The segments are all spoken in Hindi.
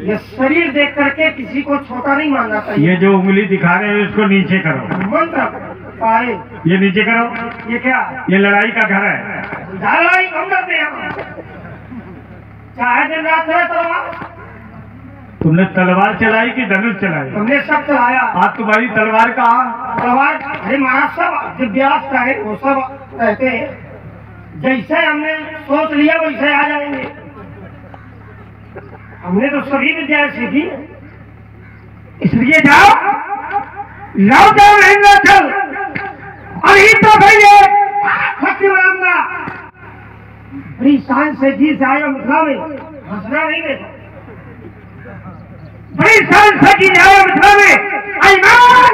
ये शरीर देख करके किसी को छोटा नहीं मानना चाहिए। ये जो उंगली दिखा रहे हो इसको नीचे करो। मंत्र पाए ये नीचे करो। ये क्या? ये लड़ाई का घर है। लड़ाई कम करते हैं, चाहे दिन रात है तलवार। तुमने तलवार चलाई कि धनुष चलाई? हमने सब चलाया। आज तुम्हारी तलवार कहाँ? तलवार अरे महाराज सब दिव्यास्त्र है, वो सब रहते हैं। जैसे हमने सोच लिया वैसे आ जाएंगे। हमने तो सभी विद्याएं सीखी, इसलिए जाओ लाओ जाओ रहेंगे चल। अभी तो भैया भक्ति बनाऊंगा। बड़ी शान से जी से आया मिथिला में, हंसना नहीं देता। बड़ी शान से जी आया मिथिला में, ईमान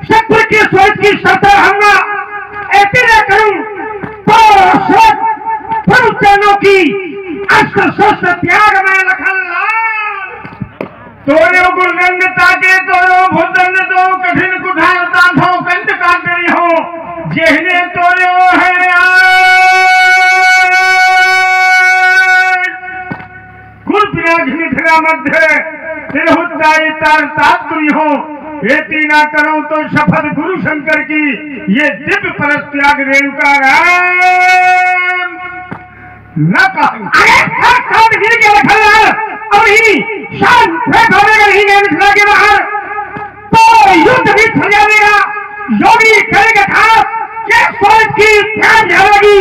सत्य की सोच की सत्ता हमला ऐसे न करूं तो चरणों की अस्त्र शस्त्र त्याग में लखन लाल। तोरे गुरगंध ताके तोरो भूतन तो कठिन कुठार ताथो कंठ काटनी हो जेहने तोरे है गुरु विराज मिथिला मध्य तिरहुताई तार तात्पर्य हो बेटी ना करो तो शपथ गुरु शंकर की ये दिव्य परस त्याग रेणुका राम न मिथिला के बाहर तो युद्ध भी छल जाएगा। योगी करेगा था ये सोच की ध्यान जाएगी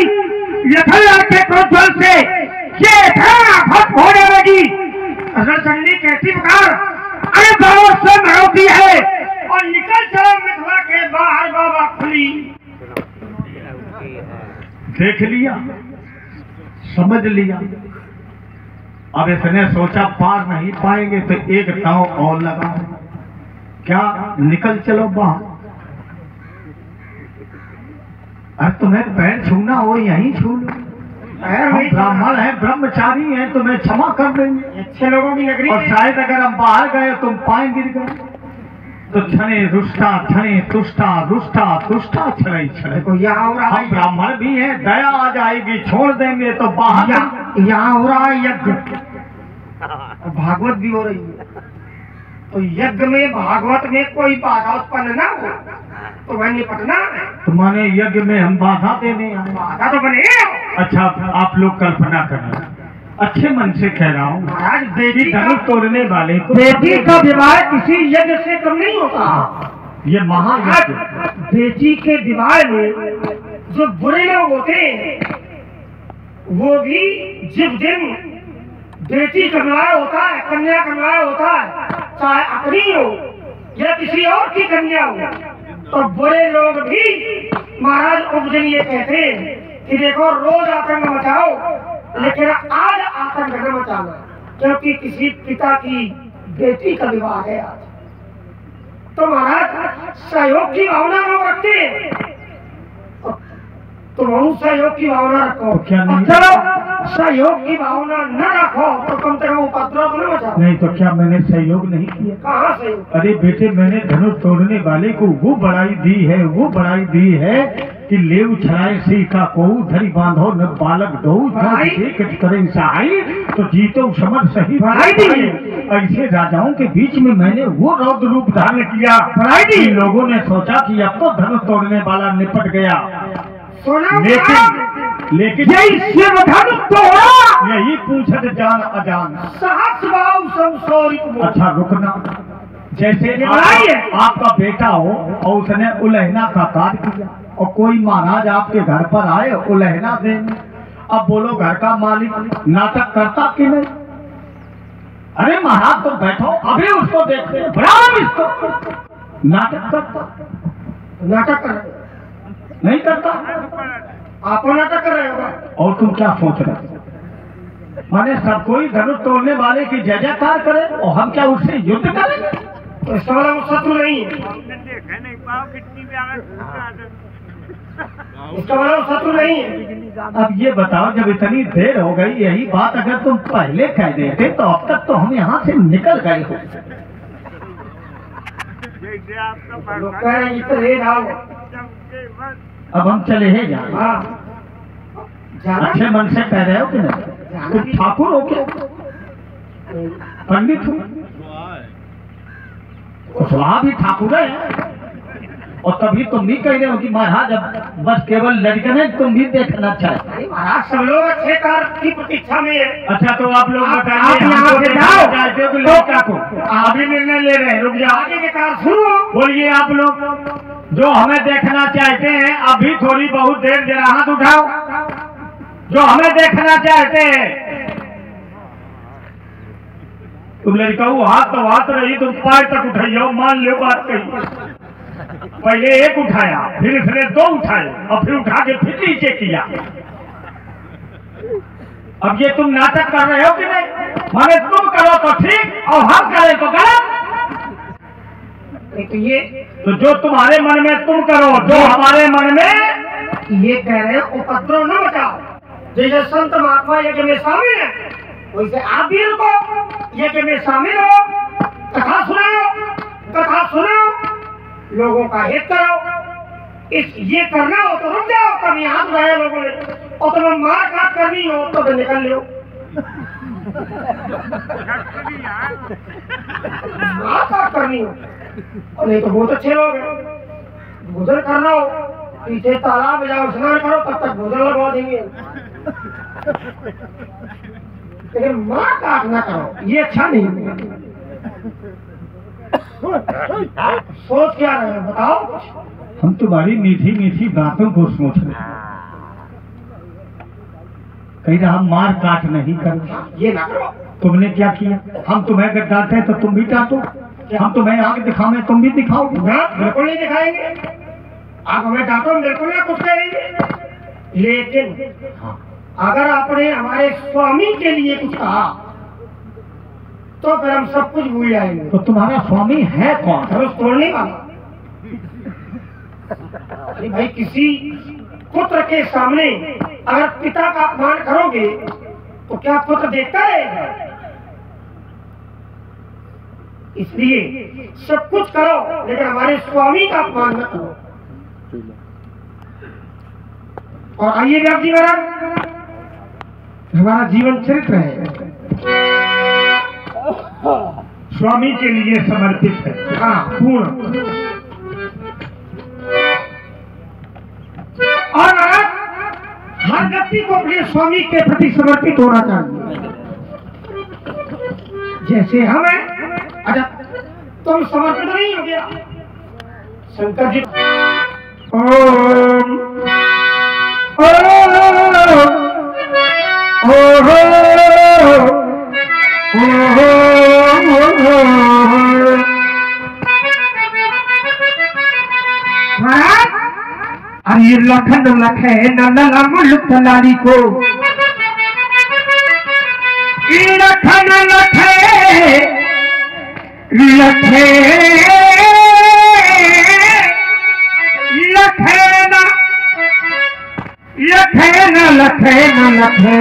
यथल्ला के प्रोज्वल से ये भक्त होने लगी। अगर चंडी कैसी पुकार अरे बाबा से मरोती है और निकल चलो मिथिला के बाहर बाबा खुली। देख लिया, समझ लिया। अब इसने सोचा पार नहीं पाएंगे तो एक दांव और लगा। क्या निकल चलो बाहर। अरे तुम्हें पैर छूना हो यहीं छू लो। हम ब्राह्मण हैं, ब्रह्मचारी हैं, तुम्हें क्षमा कर देंगे। अच्छे लोगों की नगरी और शायद अगर हम बाहर गए तुम पाए गिर गए तो क्षणे रुष्टा क्षणे तुष्टा रुष्टा तुष्टा क्षणे क्षणे। तो यहाँ हो रहा हम ब्राह्मण भी हैं, दया आ जाएगी, छोड़ देंगे तो बाहर। यहाँ हो रहा है यज्ञ, भागवत भी हो रही है। तो यज्ञ में भागवत में कोई बाधा उत्पन्न ना हो तो वह निपटना है। तुम्हारे यज्ञ में हम बाधा देने आए? बाधा तो बने। अच्छा आप लोग कल्पना करना, अच्छे मन से कह रहा हूँ महाराज बेटी धनुष तोड़ने वाले को बेटी का विवाह किसी यज्ञ से कम नहीं होता। ये महायज्ञ। बेटी के विवाह में जो बुरे लोग होते हैं वो भी जिस दिन बेटी का विवाह होता है, कन्या का विवाह होता है, चाहे अपनी हो या किसी और की कन्या हो, तो बुरे लोग भी महाराज उस दिन ये कहते हैं कि देखो रोज आतंक मचाओ लेकिन आज आतंक न मचाना, क्योंकि किसी पिता की बेटी का विवाह है आज। तो महाराज सहयोग की भावना लोग रखते हैं, तो बहुत सहयोग की भावना रखो। क्या नहीं? चलो सहयोग की भावना न रखो तो कम से कम उपद्रव न मचाओ। नहीं तो क्या मैंने सहयोग नहीं किया? कहाँ सहयोग? अरे बेटे मैंने धनुष तोड़ने वाले को वो बढ़ाई दी है, वो बढ़ाई दी है कि लेव छड़ाए सी का को धरी बांधो न बालक दो करे सहाय तो जीतो समझ सही बढ़ाई दी। ऐसे राजाओं के बीच में मैंने वो रौद्र रूप धारण किया, बढ़ाई दी। लोगों ने सोचा कि अब तो धनुष तोड़ने वाला निपट गया, लेकिन यही पूछत जान अजान। अच्छा रुकना, जैसे आपका बेटा हो और उसने उलहना का कार्य किया और कोई महाराज आपके घर पर आए उलहना देने, अब बोलो घर का मालिक नाटक करता कि नहीं? अरे महाराज तो बैठो अभी उसको देखते ब्राह्मण इसको नाटक करता, नाटक कर नहीं करता। आप नाटक कर रहे हो और तुम क्या सोच रहे हो? माने सब कोई धनुष तोड़ने वाले की जय जयकार करे और हम क्या उससे युद्ध करेंगे? तो इसका वाला वो शत्रु नहीं है, इसका वाला शत्रु नहीं है। अब ये बताओ जब इतनी देर हो गई यही बात अगर तुम पहले कह देते तो अब तक तो हम यहाँ से निकल गए होते। लोग कह रहे हैं अब हम चले हैं जाए। हाँ जाना अच्छे मन से कह रहे हो कि नहीं? तुम ठाकुर हो क्या? पंडित हो? कुशवाहा भी ठाकुर है। और तभी तुम भी कह रहे हो कि महाराज अब बस केवल लड़के ने तुम भी देखना चाहते। अरे महाराज सब लोग अच्छे कार्य की प्रतीक्षा में है। अच्छा तो आप लोग आप बताइए, यहाँ हमको से देखना जाओ। चाहते हो कि लड़का को? आप ही निर्णय ले रहे हैं, रुक जाओ। आगे के कार्य शुरू। बोलिए आप लोग जो हमें देखना चाहते हैं, अभी थोड़ी बहुत देर जरा हाथ उठाओ जो हमें देखना चाहते हैं। तुम लड़का हाथ तो हाथ रही, तुम पैर तक उठाइयो, मान लो बात कही। पहले एक उठाया, फिर इसने दो उठाए और फिर उठा के फिर नीचे किया। अब ये तुम नाटक कर रहे हो कि नहीं? माने तुम करो तो ठीक और हम करें तो गलत। तो ये तो जो तुम्हारे मन में तुम करो, जो हमारे मन में ये कह रहे हैं उपद्रव न मचाओ। जैसे संत महात्मा यज्ञ में शामिल है, वैसे आप भी रुको, यज्ञ में शामिल हो, कथा सुनाओ, लोगों का हित करो। इस ये करना हो तो रुक जाओ, तब यहाँ उठाया लोगों ने, और तुम्हें मार काट करनी हो तो निकल लो। मार काट करनी हो और नहीं तो बहुत अच्छे लोग हैं, भोजन करना हो पीछे तालाब में जाओ, स्नान करो, तब तक भोजन लगवा देंगे। लेकिन मार काट ना करो, ये अच्छा नहीं है। सोच क्या रहे हैं बताओ? हम तुम्हारी मीठी मीठी बातों को सोच रहे हैं। कहीं ना हम मार काट नहीं कर। ये ना करो। तुमने क्या किया? हम तुम्हें अगर डांटे तो तुम भी डांटो, हम तुम्हें आगे दिखावे तुम भी दिखाओ। ना बिल्कुल नहीं दिखाएंगे। आप हमें डांटो, बिल्कुल ना कुछ कहेंगे। लेकिन अगर आपने हमारे स्वामी के लिए कुछ कहा तो फिर हम सब कुछ भूल जाएंगे। तो तुम्हारा स्वामी है कौन? धनुष तोड़ने वाला। अरे भाई, किसी पुत्र के सामने अगर पिता का अपमान करोगे तो क्या पुत्र देखता रहेगा? इसलिए सब कुछ करो लेकिन हमारे स्वामी का अपमान न करो। और आइए व्यास जी महाराज, हमारा जीवन चरित्र है, स्वामी के लिए समर्पित है। हाँ पूर्ण। और हर व्यक्ति को अपने स्वामी के प्रति समर्पित होना चाहिए। जैसे हमें, अच्छा तुम समर्पित नहीं हो गया? शंकर जी ओम अरे लखन लखे नंदला मुल्क लाली को, लखन लखे लखे लखे न लखे न लखे न लखे,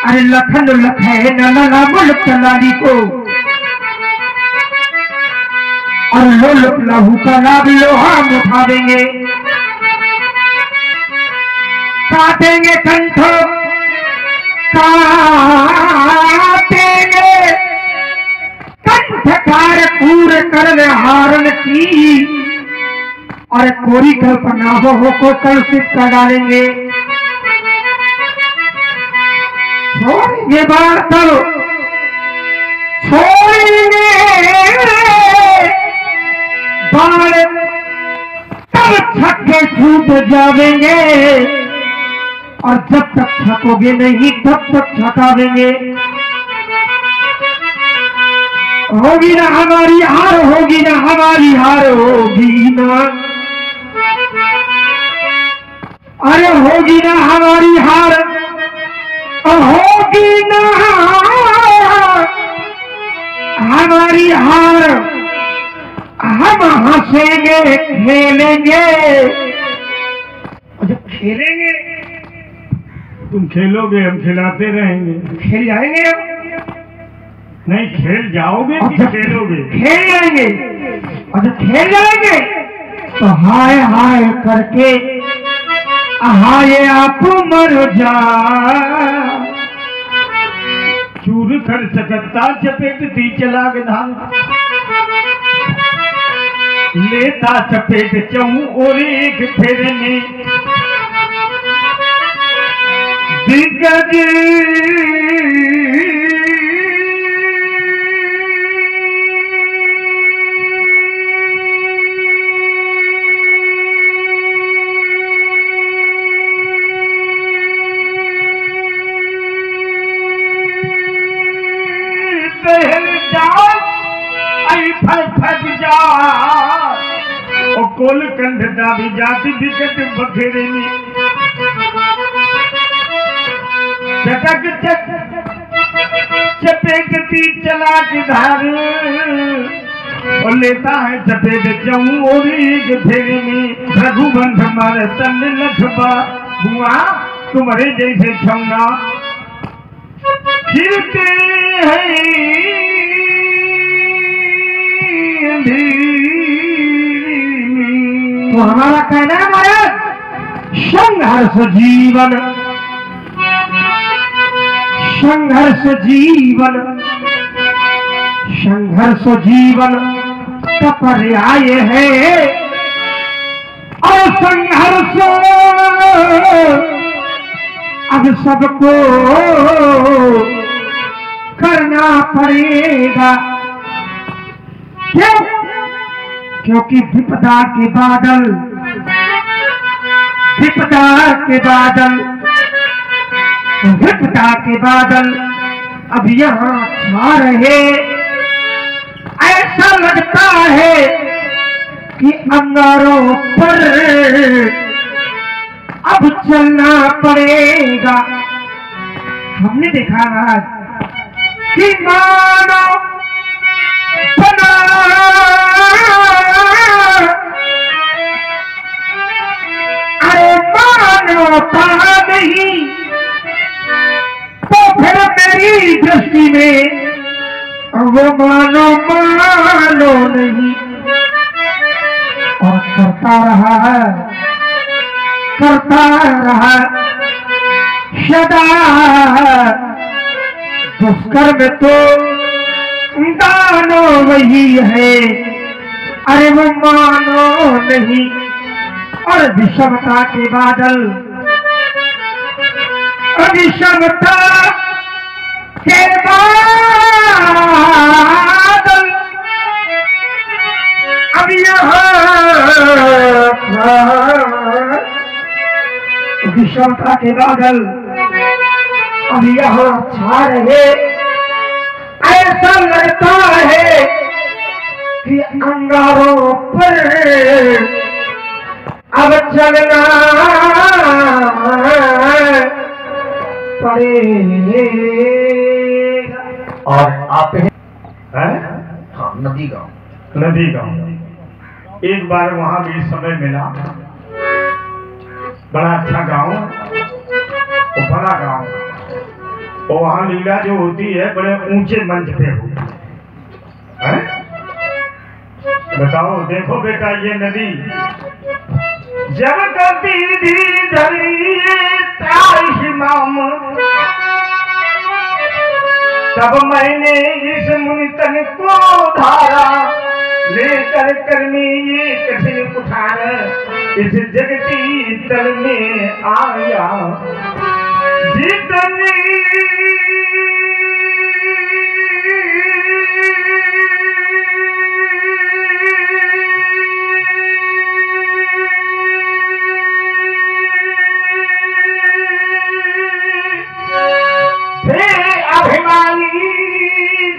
अरे लखन लखे नंदला मुल्क लाली को, और लोलुप लहू का लाभ लो हम उठा देंगे, काटेंगे कंठ काटेंगे कंठकार पूरे करने हारन की, और कोरी कल्पना हो को कल्पित कर डालेंगे। छोड़ेंगे बातल छोड़ेंगे बाल, तब छक्के छूट जावेंगे, और जब तक छकोगे नहीं तब तक छकावेंगे। होगी ना हमारी हार, होगी ना हमारी हार, होगी ना, अरे होगी ना हमारी हार, होगी ना हमारी हार, हम हंसेंगे खेलेंगे। जब खेलेंगे तुम खेलोगे, हम खिलाते रहेंगे। खेल जाएंगे। नहीं खेल जाओगे कि खेलोगे? खेल जाएंगे, और जब खेल जाएंगे तो हाय हाय करके हाय आप मर जा। चूर कर सकता चपेटती चला गधान, लेता चपेट चहु और एक फेरने दिग्गज कोल कंध दाबी जाती विकट बखेरे में चटक चट चपेटती चला की धार और लेता है चपेट चहु और एक फेरे में रघुबंध मारे तन लखबा बुआ तुम्हारे जैसे छौना फिरते हैं तो हमारा कहना है महाराज, संघर्ष जीवन, संघर्ष जीवन, संघर्ष जीवन का पर्याय है, और संघर्ष अब सबको करना पड़ेगा। क्यों? क्योंकि विपदा के बादल, विपदा के बादल, विपदा के बादल अब यहाँ छा रहे। ऐसा लगता है कि अंगारों पर अब चलना पड़ेगा। हमने देखा आज कि मानो बना पा नहीं, तो फिर मेरी दृष्टि में वो मानो नहीं, और करता रहा सदा दुष्कर्म तो दानो वही है, अरे वो मानो नहीं। और विषमता के बादल, विषमता के बादल अब यहाँ, विषमता के बादल अब यहाँ छा रहे। ऐसा लगता है कि अंगारों पर अब चलना पड़ेगा। और आप हैं? हाँ, नदी गांव। नदी गांव। एक बार वहां भी समय मिला, बड़ा अच्छा गांव, बड़ा गांव, और वहां लीला जो होती है बड़े ऊंचे मंच पे होती है। बताओ, देखो बेटा, ये नदी जब गति धरी माम, तब मैंने इस मुनि तन को धारा, लेकर करने ये कठिन कुठार, इस जगती तल में आया। जितनी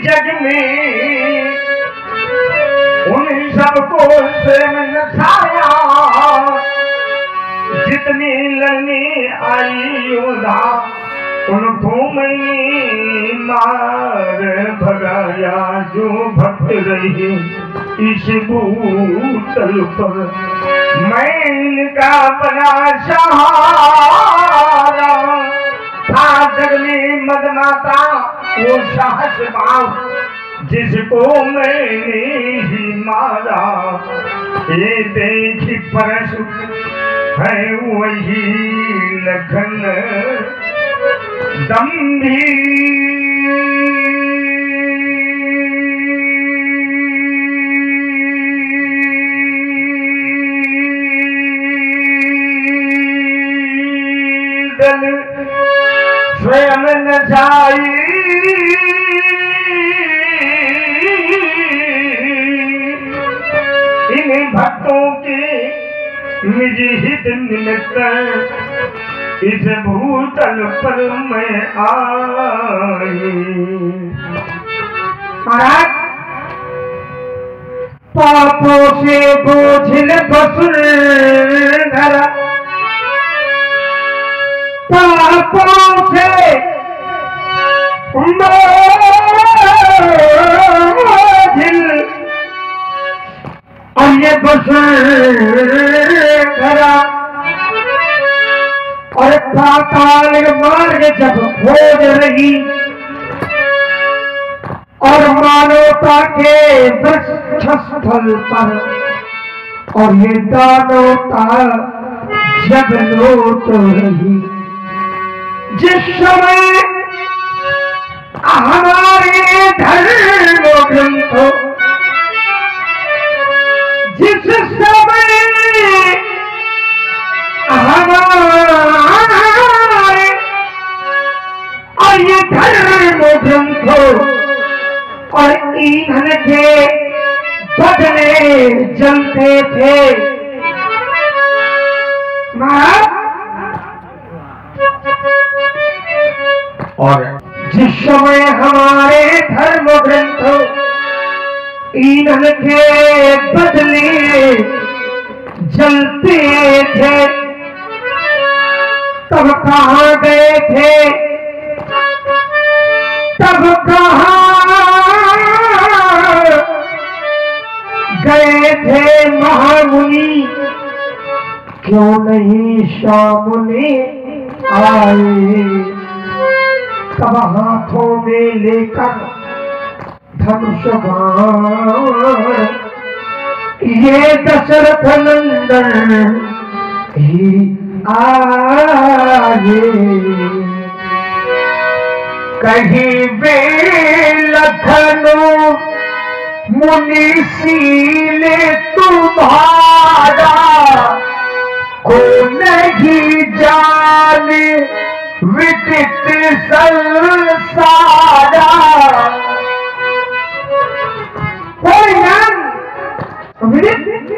जग में उन सबको स्वयं नसाया, जितनी लड़ने आई योद्धा उनको मैंने मार भगाया। जो भक्त रही इस भूतल पर, मैं इनका बना सहारा था। जग में मदमाता वो साहस बाप जिसको मैंने ही मारा, ये देखी परस है वही लगन दम्भी। स्वयं न जाई इन भक्तों के निज हित निमित्त इस भूतल पर मैं आई। महाराज पापों से बोझिल वसुंधरा, पापों से बोझिल और ये वसुंधरा और पाताल मार्ग जब खोज रही और मानवता के वृक्षस्थल पर और ये दानवता जब लौट रही, जिस समय हमारे धर्म ग्रंथों, जिस समय हमारे और ये धर्म ग्रंथों और ईंधन के बदले जलते थे। और जिस समय हमारे धर्म ग्रंथों ईंधन के बदले जलते थे, तब कहाँ गए थे, तब कहाँ गए थे महामुनि, क्यों नहीं सामने आए। तब हाथों में लेकर धनुष बाण ये दशरथ नंदन ही आए। कहीं वे लखनऊ मुनि सीले तुम्हारा को नहीं जाने विदित संसारा। कोई ज्ञान विदित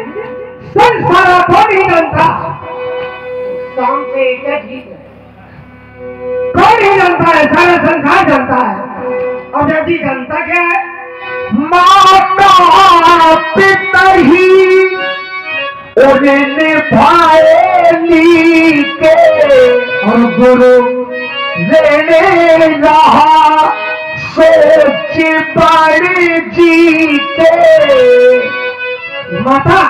संसारा थोड़ी जानता, शाम से एक ठीक है, कौन ही जानता है, सारा संसार जानता है। और जब जी जानता क्या है, माता पिता ही उन्हें भाई के और गुरु लेने रहा सोच बड़ी जीते। माता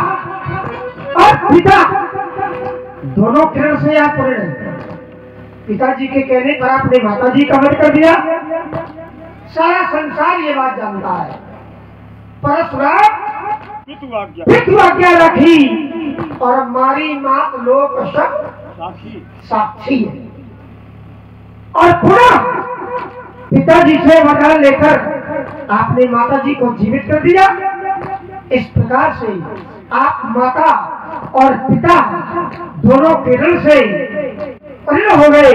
और पिता दोनों किरण से आप पढ़े, पिताजी के कहने पर आपने माताजी का वध कर दिया। सारा संसार ये बात जानता है। परशुराम पितृ आज्ञा रखी और हमारी मात लोक सब साक्षी है। और पुनः पिताजी से वरदान लेकर आपने माताजी को जीवित कर दिया। इस प्रकार से आप माता और पिता दोनों किरण से परिणत हो गए।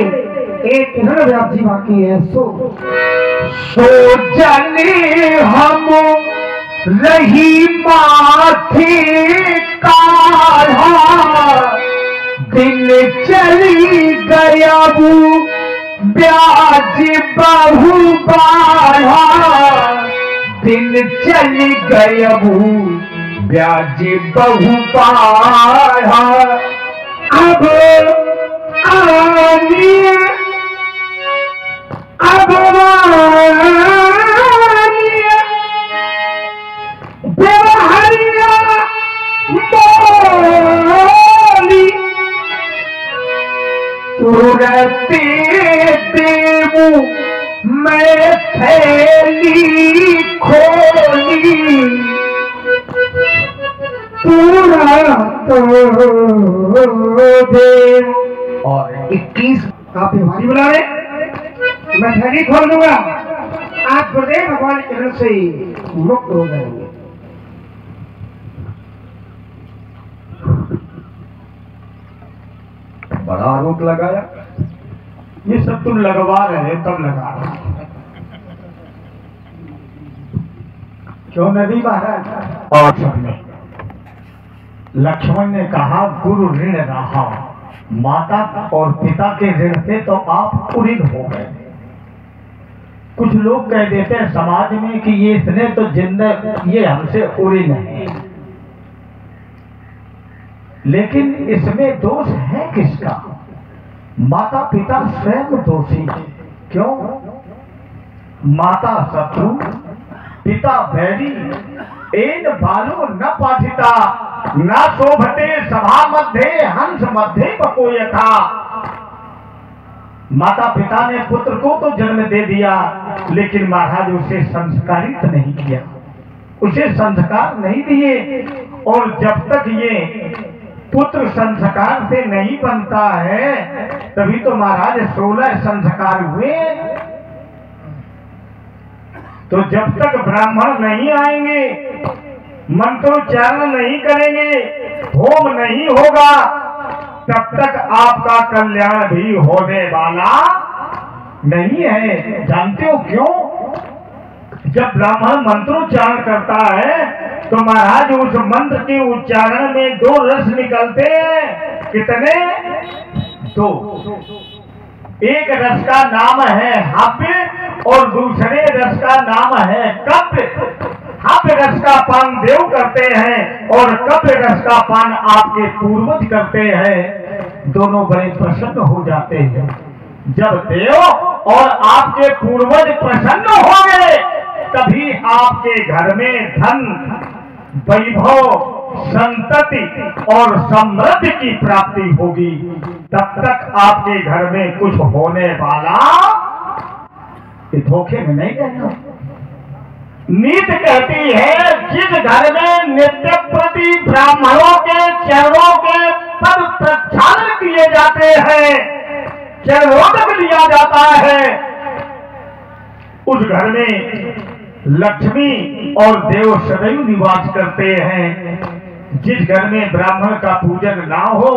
एक किरण व्याप जी बाकी है। सो जाने हम रही माथे काढ़ा, दिन चली गया ब्याज बहु बाढ़ा, दिन चली गया ब्याज बहु बाढ़ा। अब आनिए अब व्यवहारिया बोली तुरते देवू मैं खोली खोली पूरा तो दे। और 21 आप बीमारी बुला रहे, मैं थैली खोल दूंगा, आप गुरुदेव भगवान के चरण से मुक्त हो जाएंगे। बड़ा आरोप लगाया, ये सब तुम लगवा रहे तब लगा रहे। क्यों नदी महाराज? और सबने लक्ष्मण ने कहा गुरु ऋण रहा, माता और पिता के ऋण से तो आप उऋण हो गए। कुछ लोग कह देते हैं समाज में कि ये इसने तो ये हमसे उऋण है, लेकिन इसमें दोष है किसका? माता पिता स्वयं दोषी है। क्यों? माता शत्रु पिता बैरी, एन बालो न पाठिता, न शोभते सभा मध्य हंस मध्य बको यथा। माता पिता ने पुत्र को तो जन्म दे दिया, लेकिन महाराज उसे संस्कारित नहीं किया, उसे संस्कार नहीं दिए। और जब तक ये पुत्र संस्कार से नहीं बनता है, तभी तो महाराज 16 संस्कार हुए। तो जब तक ब्राह्मण नहीं आएंगे, मंत्रोच्चारण नहीं करेंगे, होम नहीं होगा, तब तक आपका कल्याण भी होने वाला नहीं है। जानते हो क्यों? जब ब्राह्मण मंत्रोच्चारण करता है तो महाराज उस मंत्र के उच्चारण में 2 रस निकलते हैं। कितने? 2। एक रस का नाम है हव्य और दूसरे रस का नाम है कव्य। हव्य रस का पान देव करते हैं और कव्य रस का पान आपके पूर्वज करते हैं। दोनों बड़े प्रसन्न हो जाते हैं। जब देव और आपके पूर्वज प्रसन्न हो गए, तभी आपके घर में धन, वैभव, संतति और समृद्धि की प्राप्ति होगी। तब तक आपके घर में कुछ होने वाला धोखे में नहीं रहना। नीति कहती है जिस घर में नित्य प्रति ब्राह्मणों के चरणों के पद प्रक्षालन किए जाते हैं, चरणोदक लिया जाता है, उस घर में लक्ष्मी और देव सदैव निवास करते हैं। जिस घर में ब्राह्मण का पूजन ना हो,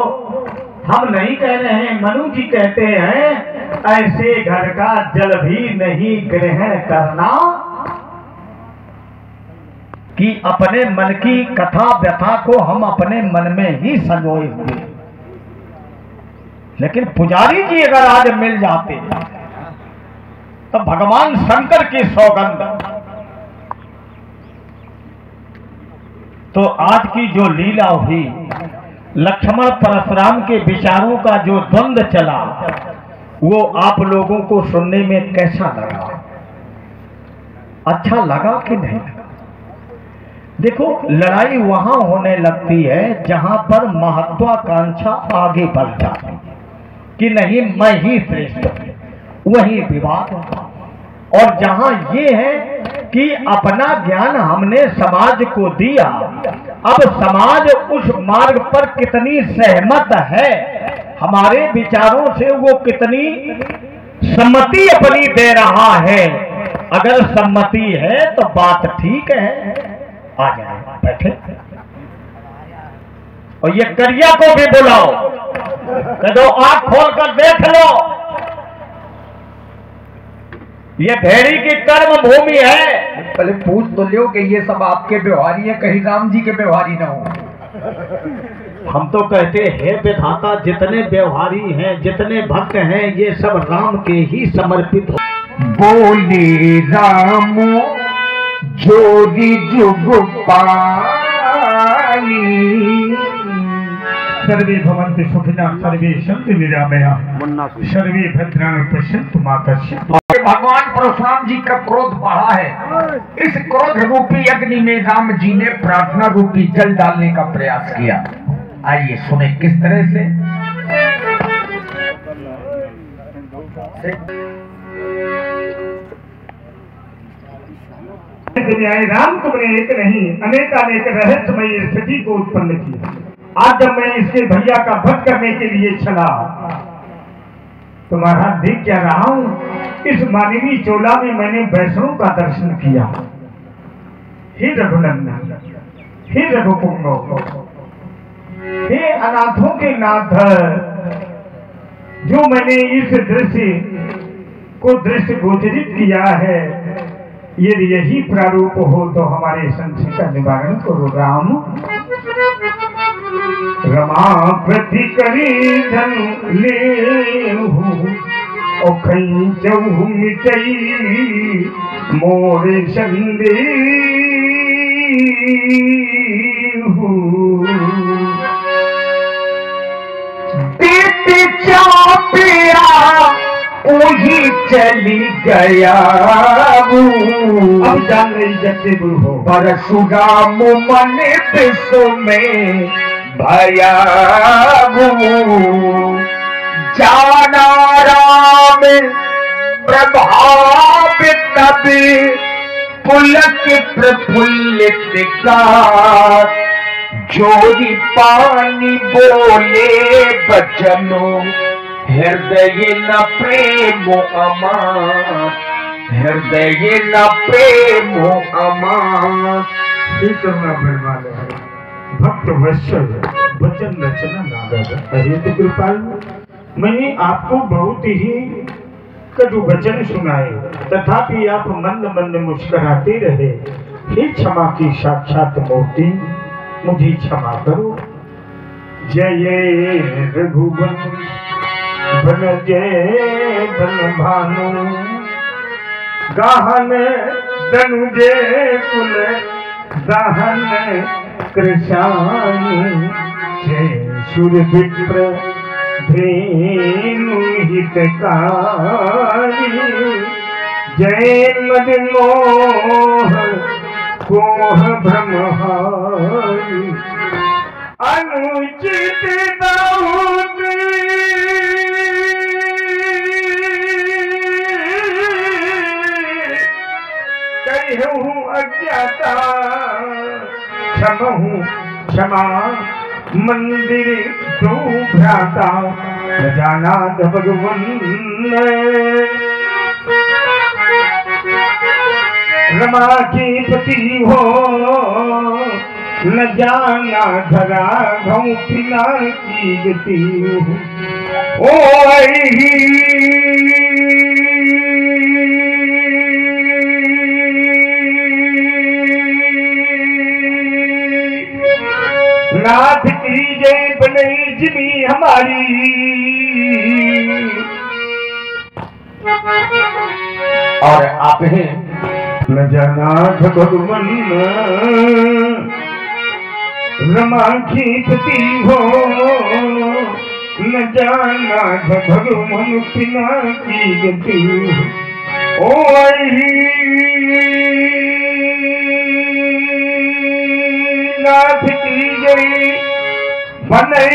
हम नहीं कह रहे हैं, मनु जी कहते हैं, ऐसे घर का जल भी नहीं ग्रहण करना। कि अपने मन की कथा व्यथा को हम अपने मन में ही संजोए हुए। लेकिन पुजारी जी अगर आज मिल जाते तो भगवान शंकर की सौगंध। तो आज की जो लीला हुई, लक्ष्मण परशुराम के विचारों का जो द्वंद्व चला, वो आप लोगों को सुनने में कैसा लगा? अच्छा लगा कि नहीं लगा? देखो, लड़ाई वहां होने लगती है जहां पर महत्वाकांक्षा आगे बढ़ जाती है कि नहीं मैं ही श्रेष्ठ हूं, वही विवाद है। और जहां ये है कि अपना ज्ञान हमने समाज को दिया, अब समाज उस मार्ग पर कितनी सहमत है, हमारे विचारों से वो कितनी सम्मति अपनी दे रहा है। अगर सम्मति है तो बात ठीक है, आ जाए, बैठे। और ये करिया को भी बुलाओ, कह दो आंख खोल कर देख लो, ये भेड़ी की कर्म भूमि है। पहले पूछ तो लो कि ये सब आपके व्यवहारी है, कहीं राम जी के व्यवहारी ना हो। हम तो कहते हैं विधाता जितने व्यवहारी हैं, जितने भक्त हैं, ये सब राम के ही समर्पित हो। बोले राम जोरी जुग पानी, सर्वे भवन्तु सुखिनः, सर्वे सन्तु निरामयाः, सर्वे भद्राणि पश्यन्तु मा कश्चित्। भगवान परशुराम जी का क्रोध बढ़ा है। इस क्रोध रूपी अग्नि में राम जी ने प्रार्थना रूपी जल डालने का प्रयास किया। आइए सुने किस तरह से। न्याय राम तुमने एक नहीं अनेकानेक रहस्यमयी स्थिति को उत्पन्न किया। आज जब मैं इसके भैया का वध करने के लिए चला, तुम्हारा देख क्या रहा हूं, इस मानवी चोला में मैंने वैष्णव का दर्शन किया। हे रघुनंदन, हे रघुपुंगव, हे अनाथों के नाथ, जो मैंने इस दृश्य को दृश्य गोचरित किया है, यदि यही प्रारूप हो तो हमारे संशय का निवारण करो राम। रमा प्रति करी धन ले चहु मिटई मोरे संदेह। चापिया वही चली गया, अब जान रही जैसे गुरु हो। परशुराम मन विश्व में भया, जाना राम प्रभावित तभी पुलक प्रफुल्लित का, जोरी पानी बोले बचनों हृदय न प्रेमो अमार, हृदय न प्रेमो अमार। भक्त वत्सल वचन रचना नागद कृपालु, मैंने आपको बहुत ही कटु वचन सुनाए, तथापि आप मंद मंद मुस्कुराते रहे। हे क्षमा की साक्षात मूर्ति, मुझे क्षमा करो। जय रघुवंश बन जय बन भानु, गाहन धनुजय कुल दहन कृशानी, जय सुर विप्र धेनु हितकारी, जय मदमोह कोह भ्रमहारी, अनुचित बहुत कहूँ अज्ञाता, क्षमहूँ क्षमा मंदिर दो भ्राता, न जाना भगवन रमा की पति हो, न जाना धरा घऊ पिला की गति। ओ नाथ की जय बने जिमी हमारी, और आप हैं न जाना भगवन रमा की पति हो, न जाना भगवन पिना की गति। ओ नाथ की जय बनई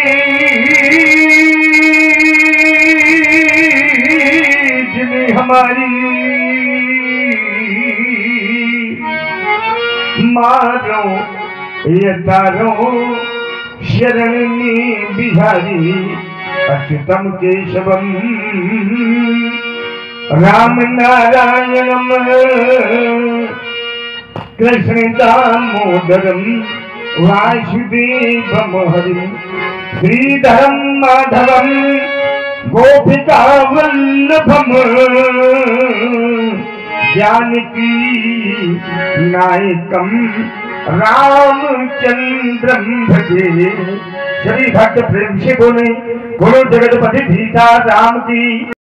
जिन्हें हमारी, मारो ये तारो शरणी बिहारी, अच्युतम केशवम राम नारायणम कृष्ण दामोदरम वासुदेवम हरि, श्रीधरम माधवम गोपिका वल्लभम, जानकी नायकम रामचंद्रम भजे। श्री भक्त प्रेम से बोले, बोलो जगतपति सीता राम की।